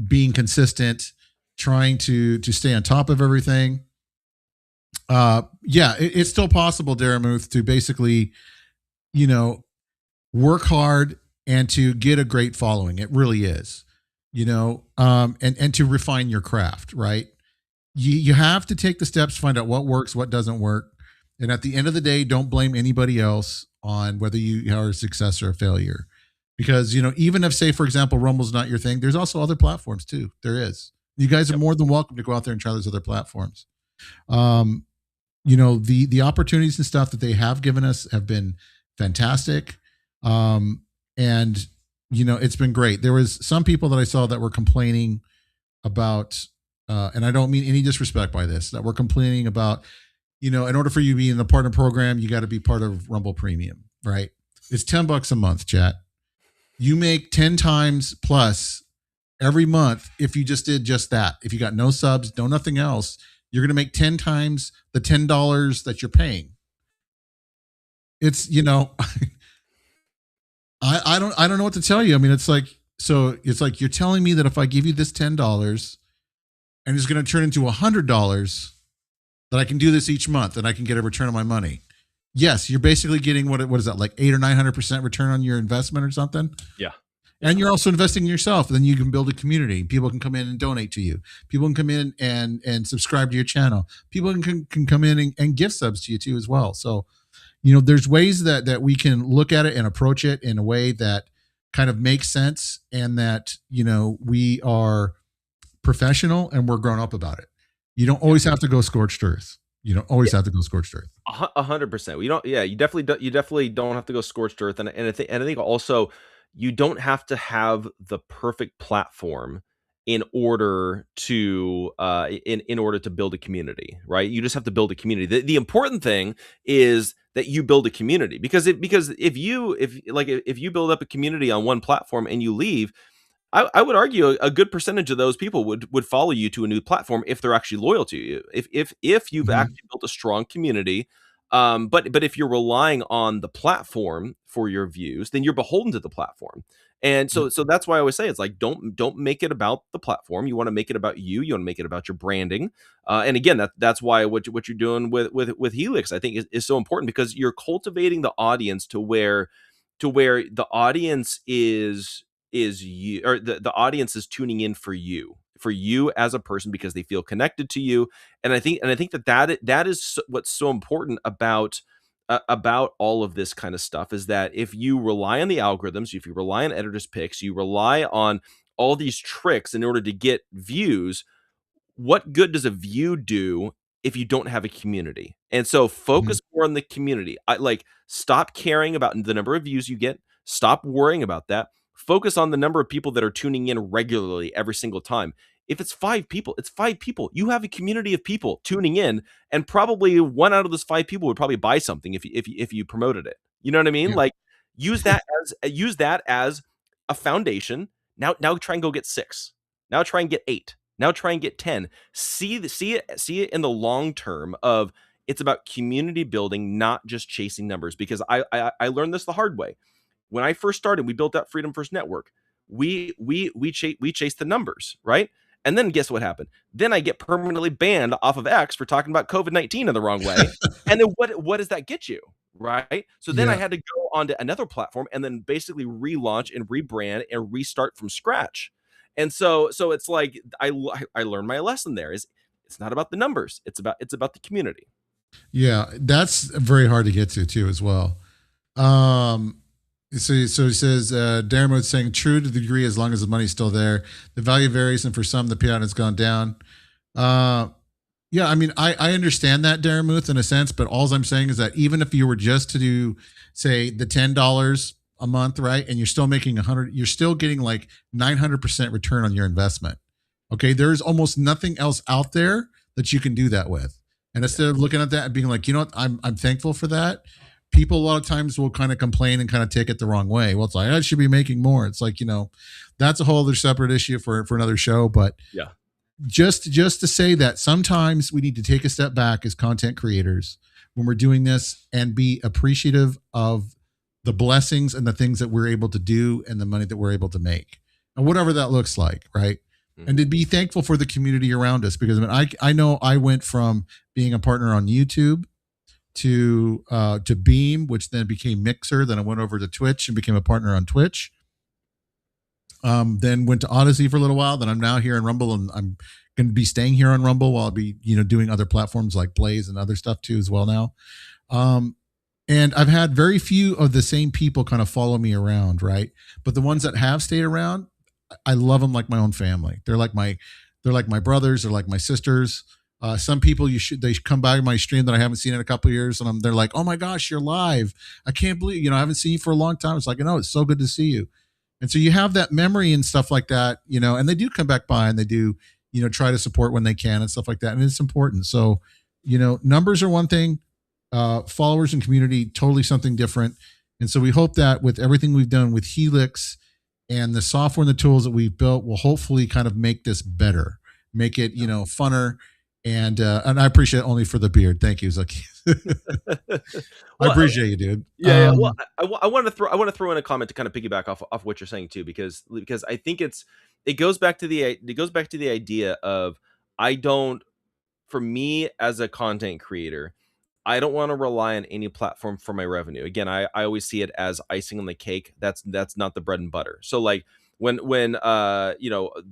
being consistent, trying to stay on top of everything. It's still possible, Daramuth, to basically, work hard and to get a great following. It really is, and to refine your craft, right? You have to take the steps to find out what works, what doesn't work. And at the end of the day, don't blame anybody else on whether you are a success or a failure. Because, even if, say, for example, Rumble's not your thing, there's also other platforms too. There is. You guys are more than welcome to go out there and try those other platforms. The opportunities and stuff that they have given us have been fantastic. And it's been great. There was some people that I saw that were complaining about, and I don't mean any disrespect by this, that were complaining about, in order for you to be in the partner program, you got to be part of Rumble Premium, right? It's $10 a month, chat. You make 10 times plus every month if you just did just that. If you got no subs, no nothing else, you're going to make 10 times the $10 that you're paying. it's, I don't know what to tell you. I mean, it's like, you're telling me that if I give you this $10 and it's going to turn into $100, that I can do this each month and I can get a return on my money. Yes, you're basically getting what is that, like 800 or 900% return on your investment or something? Yeah. And you're also investing in yourself. Then you can build a community. People can come in and donate to you. People can come in and subscribe to your channel. People can come in and give subs to you too as well. So, there's ways that we can look at it and approach it in a way that kind of makes sense, and that, we are professional and we're grown up about it. You don't always have to go scorched earth. You don't always have to go scorched earth. 100%. We don't. Yeah, you definitely don't have to go scorched earth. And I think also you don't have to have the perfect platform in order to in order to build a community, right? You just have to build a community. The important thing is that you build a community, because if you build up a community on one platform and you leave, I would argue a good percentage of those people would follow you to a new platform if they're actually loyal to you. If you've actually built a strong community, but if you're relying on the platform for your views, then you're beholden to the platform. And so that's why I always say it's like, don't make it about the platform. You want to make it about you. You want to make it about your branding. And again, that's why what you're doing with Helix, I think, is so important, because you're cultivating the audience to where the audience is you, or the audience is tuning in for you as a person, because they feel connected to you. And I think that is what's so important about all of this kind of stuff, is that if you rely on the algorithms, if you rely on editors' picks, you rely on all these tricks in order to get views, what good does a view do if you don't have a community? And so focus more on the community. Stop caring about the number of views you get. Stop worrying about that. Focus on the number of people that are tuning in regularly every single time. If it's 5 people, it's 5 people. You have a community of people tuning in, and probably 1 out of those 5 people would probably buy something if you promoted it. You know what I mean? Yeah. Like, use that as a foundation. Now try and go get 6. Now try and get 8. Now try and get 10. See it in the long term of, it's about community building, not just chasing numbers. Because I learned this the hard way. When I first started, we built that Freedom First Network. We chased the numbers, right? And then guess what happened? Then I get permanently banned off of X for talking about COVID-19 in the wrong way. And then what does that get you, right? So then I had to go onto another platform and then basically relaunch and rebrand and restart from scratch. And so it's like, I learned my lesson there. Is it's not about the numbers. It's about the community. Yeah, that's very hard to get to too as well. So he says, Darren Mode's saying, true to the degree, as long as the money's still there. The value varies, and for some, the payout has gone down. Yeah, I mean, I understand that, Darren Muth, in a sense, but all I'm saying is that even if you were just to do, say, the $10 a month, right, and you're still making 100, you're still getting like 900% return on your investment. Okay, there's almost nothing else out there that you can do that with. And instead of looking at that and being like, you know what, I'm thankful for that. People a lot of times will kind of complain and kind of take it the wrong way. Well, it's like, I should be making more. It's like, that's a whole other separate issue for another show. But yeah, just to say that sometimes we need to take a step back as content creators when we're doing this and be appreciative of the blessings and the things that we're able to do and the money that we're able to make, and whatever that looks like, right? Mm-hmm. And to be thankful for the community around us, because I know I went from being a partner on YouTube to Beam, which then became Mixer. Then I went over to Twitch and became a partner on Twitch. Then went to Odyssey for a little while. Then I'm now here in Rumble, and I'm going to be staying here on Rumble while I'll be, doing other platforms like Blaze and other stuff too as well now. And I've had very few of the same people kind of follow me around, right? But the ones that have stayed around, I love them like my own family. They're like my brothers. They're like my sisters. Some people they come by my stream that I haven't seen in a couple of years, and they're like, "Oh my gosh, you're live! I can't believe I haven't seen you for a long time." It's like, it's so good to see you. And so you have that memory and stuff like that, and they do come back by and they do, try to support when they can and stuff like that. And it's important. So, numbers are one thing, followers and community, totally something different. And so we hope that with everything we've done with Helix and the software and the tools that we've built will hopefully kind of make this better, make it, funner, And I appreciate it only for the beard. Thank you, Zaki. I Well, appreciate you, dude. yeah. Well, I want to throw in a comment to kind of piggyback off what you're saying too, because I think it goes back to the idea of I don't for me as a content creator, I don't want to rely on any platform for my revenue. Again, I always see it as icing on the cake. That's not the bread and butter. So like when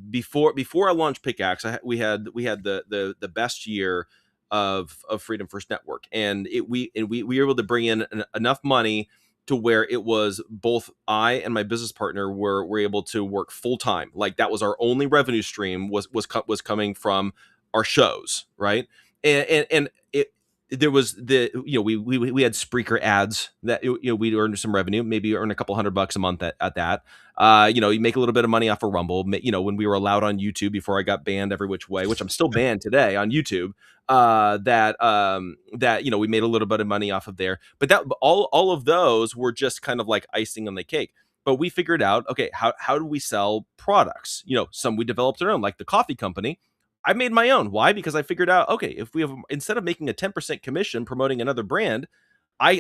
before I launched Pickaxe, we had the best year of Freedom First Network, and we were able to bring in enough money to where it was both I and my business partner were able to work full time. Like that was our only revenue stream was coming from our shows, right? And it there was we had Spreaker ads that we'd earn some revenue, maybe earn a couple $100 a month at that. You make a little bit of money off of Rumble. When we were allowed on YouTube before I got banned every which way, which I'm still banned today on YouTube. We made a little bit of money off of there, but that all of those were just kind of like icing on the cake. But we figured out, okay, how do we sell products? Some we developed our own, like the coffee company. I made my own. Why? Because I figured out, okay, if we have instead of making a 10% commission promoting another brand, I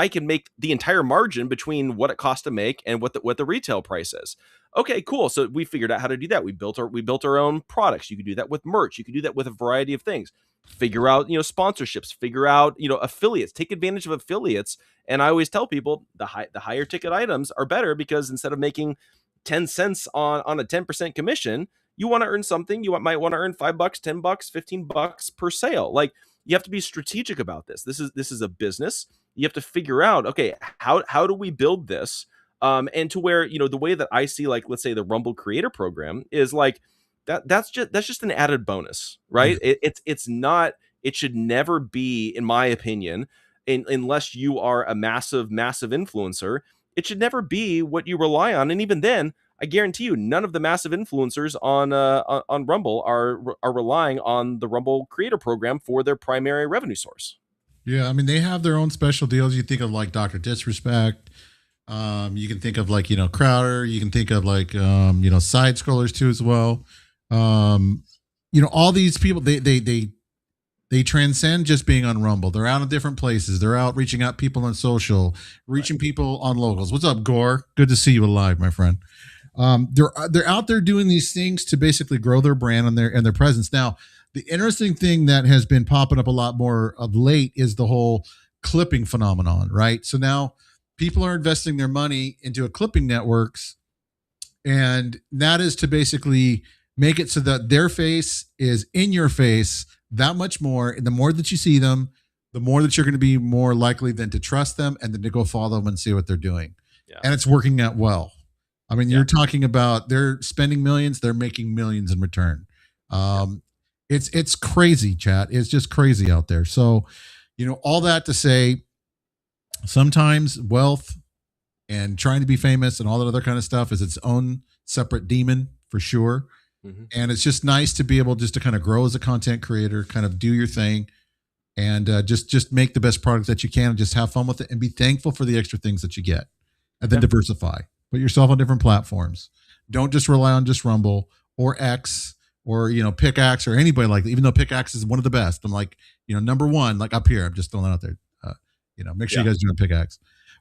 can make the entire margin between what it costs to make and what the retail price is. Okay, cool. So we figured out how to do that. We built our own products. You could do that with merch. You could do that with a variety of things. Figure out sponsorships. Figure out affiliates. Take advantage of affiliates. And I always tell people the higher ticket items are better because instead of making 10 cents on a 10% commission, you want to earn something. You might want to earn $5, $10, $15 per sale. Like you have to be strategic about this. This is a business. You have to figure out, okay, how do we build this? And to where, the way that I see, like, let's say the Rumble Creator Program is like that's just an added bonus, right? It's not, it should never be, in my opinion, unless you are a massive influencer, it should never be what you rely on. And even then, I guarantee you, none of the massive influencers on Rumble are relying on the Rumble Creator Program for their primary revenue source. Yeah, I mean they have their own special deals. You think of like Dr. Disrespect. You can think of like Crowder. You can think of like side scrollers too as well. All these people they transcend just being on Rumble. They're out in different places. They're out reaching out people on social, reaching people on locals. What's up, Gore? Good to see you alive, my friend. They're out there doing these things to basically grow their brand and their presence. Now, the interesting thing that has been popping up a lot more of late is the whole clipping phenomenon, right? So now people are investing their money into a clipping networks, and that is to basically make it so that their face is in your face that much more. And the more that you see them, the more that you're going to be more likely than to trust them and then to go follow them and see what they're doing. Yeah. And it's working out well. I mean, you're talking about they're spending millions, they're making millions in return. It's crazy, chat. It's just crazy out there. So, all that to say, sometimes wealth and trying to be famous and all that other kind of stuff is its own separate demon for sure. Mm-hmm. And it's just nice to be able just to kind of grow as a content creator, kind of do your thing, and just make the best product that you can and just have fun with it and be thankful for the extra things that you get, and then diversify. Put yourself on different platforms. Don't just rely on just Rumble or X or Pickaxe or anybody like that. Even though Pickaxe is one of the best, I'm like number one, like up here. I'm just throwing that out there. Make sure you guys do a Pickaxe,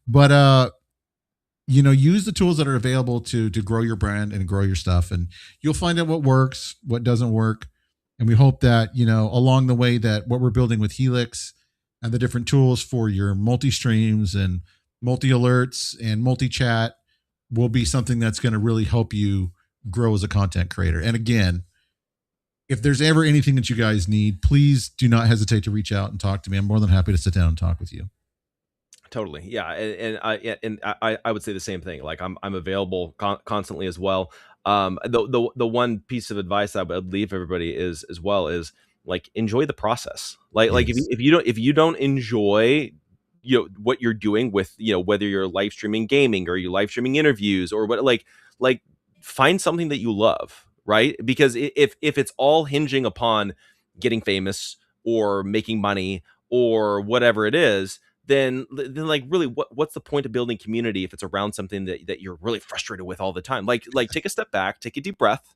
but use the tools that are available to grow your brand and grow your stuff, and you'll find out what works, what doesn't work, and we hope that along the way that what we're building with Helix and the different tools for your multi streams and multi alerts and multi chat will be something that's going to really help you grow as a content creator. And again, if there's ever anything that you guys need, please do not hesitate to reach out and talk to me. I'm more than happy to sit down and talk with you. Totally. Yeah. And I would say the same thing. Like I'm available constantly as well. The one piece of advice I would leave everybody is like, enjoy the process. Like if you don't enjoy what you're doing with whether you're live streaming gaming or you live streaming interviews or what, like find something that you love, right? Because if it's all hinging upon getting famous or making money or whatever it is, then like really what's the point of building community if it's around something that you're really frustrated with all the time? Like take a step back, take a deep breath,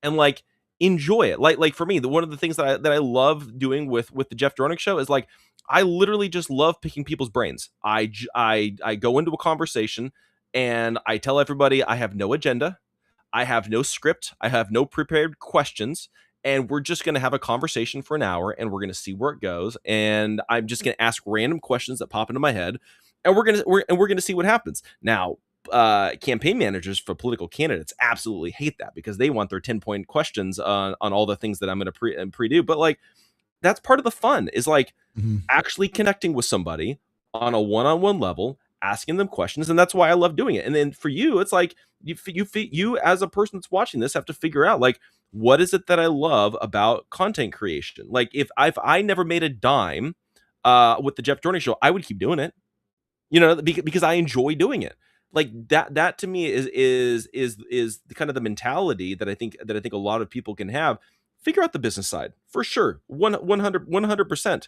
and like enjoy it. Like for me, one of the things that I love doing with the Jeff Dornik Show is like, I literally just love picking people's brains. I go into a conversation and I tell everybody I have no agenda, I have no script, I have no prepared questions, and we're just going to have a conversation for an hour, and we're going to see where it goes. And I'm just going to ask random questions that pop into my head, and we're going to see what happens. Now, campaign managers for political candidates absolutely hate that because they want their 10-point questions on all the things that I'm going to pre-do. But like, that's part of the fun, is like actually connecting with somebody on a one-on-one level, asking them questions. And that's why I love doing it. And then for you, it's like you as a person that's watching this have to figure out, like, what is it that I love about content creation? Like, if I never made a dime with the Jeff Dornik Show, I would keep doing it, because I enjoy doing it. Like that to me is kind of the mentality that I think a lot of people can have. Figure out the business side for sure, 100%.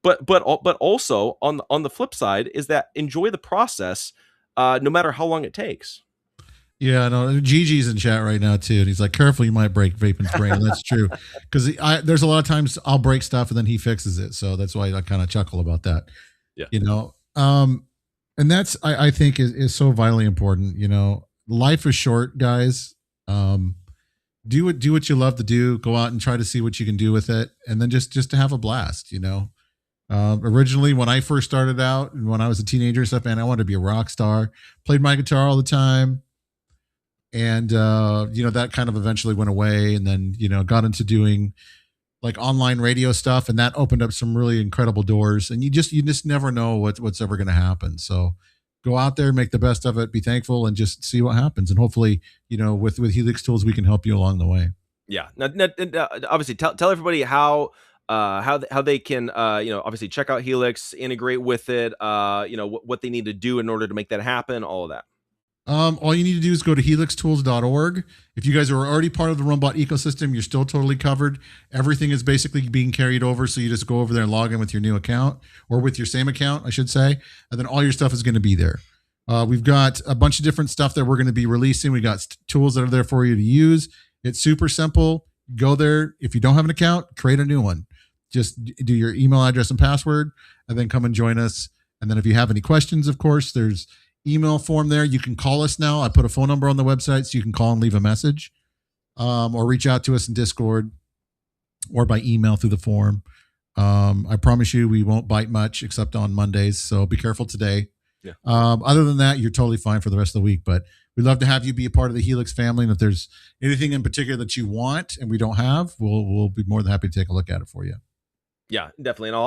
But also on the flip side is that enjoy the process, no matter how long it takes. Yeah, no, Gigi's in chat right now too, and he's like, "Careful, you might break Vapin's brain." And that's true, because there's a lot of times I'll break stuff and then he fixes it, so that's why I kind of chuckle about that. Yeah, and that's I think is so vitally important. Life is short, guys. Do what you love to do. Go out and try to see what you can do with it, and then just to have a blast. Originally, when I first started out and when I was a teenager and stuff, man, I wanted to be a rock star. Played my guitar all the time. And, that kind of eventually went away, and then, got into doing like online radio stuff, and that opened up some really incredible doors, and you just never know what's ever going to happen. So go out there, make the best of it, be thankful, and just see what happens. And hopefully, with Helix tools, we can help you along the way. Yeah. Now, obviously tell everybody how they can, obviously check out Helix, integrate with it, what they need to do in order to make that happen, all of that. All you need to do is go to helixtools.org. If you guys are already part of the RumBot ecosystem, you're still totally covered. Everything is basically being carried over. So you just go over there and log in with your new account, or with your same account, I should say. And then all your stuff is going to be there. We've got a bunch of different stuff that we're going to be releasing. We got tools that are there for you to use. It's super simple. Go there. If you don't have an account, create a new one. Just do your email address and password, and then come and join us. And then if you have any questions, of course, there's email form there. You can call us now. I put a phone number on the website, so you can call and leave a message, or reach out to us in Discord or by email through the form. I promise you we won't bite much except on Mondays, so be careful today. Yeah. Other than that, you're totally fine for the rest of the week, but we'd love to have you be a part of the Helix family. And if there's anything in particular that you want and we don't have, we'll be more than happy to take a look at it for you. Yeah, definitely. And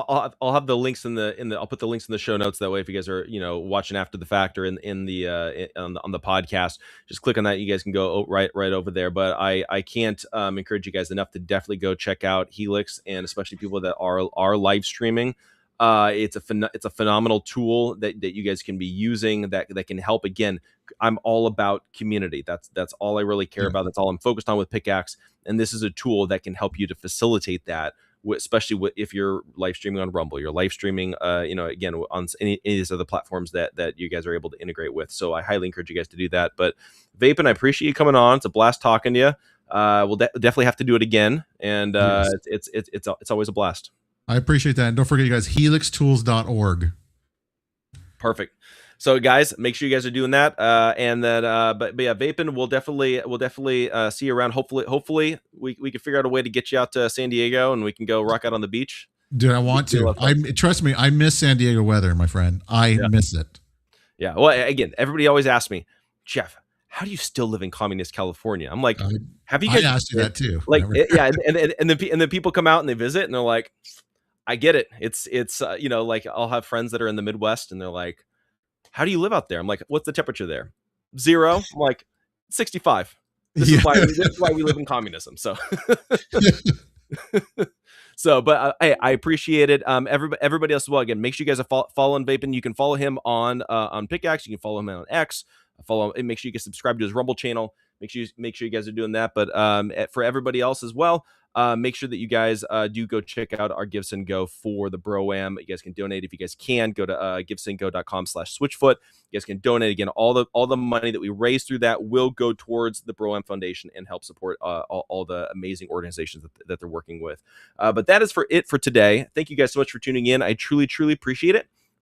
I'll have the links in the I'll put the links in the show notes. That way, if you guys are watching after the fact or on the podcast, just click on that. You guys can go right over there. But I can't encourage you guys enough to definitely go check out Helix, and especially people that are live streaming. It's a phenomenal tool that you guys can be using that can help. Again, I'm all about community. That's all I really care about. That's all I'm focused on with Pickaxe. And this is a tool that can help you to facilitate that. Especially if you're live streaming on Rumble, you're live streaming, again, on any of these other platforms that you guys are able to integrate with. So I highly encourage you guys to do that. But Vapin, I appreciate you coming on. It's a blast talking to you. We'll definitely have to do it again. And yes. It's always a blast. I appreciate that. And don't forget, you guys, helixtools.org. Perfect. So guys, make sure you guys are doing that. And then, but yeah, Vapin, we'll definitely see you around. Hopefully we can figure out a way to get you out to San Diego and we can go rock out on the beach. Dude, I want to. Trust me, I miss San Diego weather, my friend. I miss it. Yeah. Well, again, everybody always asks me, Jeff, how do you still live in communist California? I'm like, have you guys? I asked you that too. Like, and then people come out and they visit and they're like, I get it. It's like I'll have friends that are in the Midwest and they're like, how do you live out there? I'm like, what's the temperature there? 0. I'm like, 65. This is why we live in communism. So, but hey, I appreciate it. Everybody else as well. Again, make sure you guys are following Vapin. You can follow him on Pickaxe. You can follow him on X. Make sure you get subscribed to his Rumble channel. Make sure you guys are doing that. But for everybody else as well, make sure that you guys do go check out our Give Send Go for the Bro-Am. You guys can donate if you guys can. Go to givesendgo.com/switchfoot. You guys can donate. Again, all the money that we raise through that will go towards the Bro-Am Foundation and help support all the amazing organizations that they're working with. But that is it for today. Thank you guys so much for tuning in. I truly, truly appreciate it.